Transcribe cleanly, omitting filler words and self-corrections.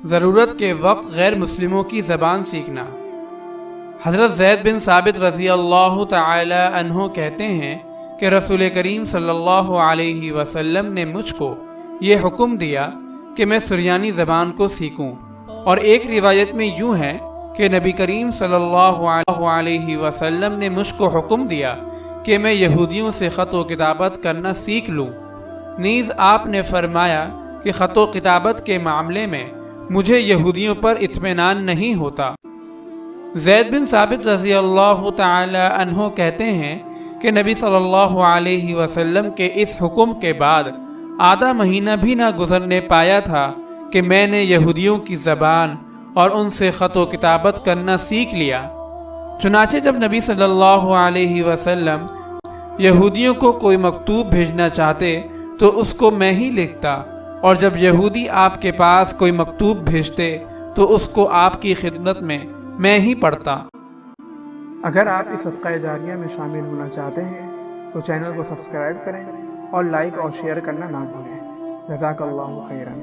ضرورت کے وقت غیر مسلموں کی زبان سیکھنا۔ حضرت زید بن ثابت رضی اللہ تعالی عنہ کہتے ہیں کہ رسول کریم صلی اللہ علیہ وسلم نے مجھ کو یہ حکم دیا کہ میں سریانی زبان کو سیکھوں، اور ایک روایت میں یوں ہے کہ نبی کریم صلی اللہ علیہ وسلم نے مجھ کو حکم دیا کہ میں یہودیوں سے خط و کتابت کرنا سیکھ لوں۔ نیز آپ نے فرمایا کہ خط و کتابت کے معاملے میں مجھے یہودیوں پر اطمینان نہیں ہوتا۔ زید بن ثابت رضی اللہ تعالی عنہ کہتے ہیں کہ نبی صلی اللہ علیہ وسلم کے اس حکم کے بعد آدھا مہینہ بھی نہ گزرنے پایا تھا کہ میں نے یہودیوں کی زبان اور ان سے خط و کتابت کرنا سیکھ لیا۔ چنانچہ جب نبی صلی اللہ علیہ وسلم یہودیوں کو کوئی مکتوب بھیجنا چاہتے تو اس کو میں ہی لکھتا، اور جب یہودی آپ کے پاس کوئی مکتوب بھیجتے تو اس کو آپ کی خدمت میں ہی پڑھتا۔ اگر آپ اس صدقہ جاریہ میں شامل ہونا چاہتے ہیں تو چینل کو سبسکرائب کریں اور لائک اور شیئر کرنا نہ بھولیں۔ جزاک اللہ خیرا۔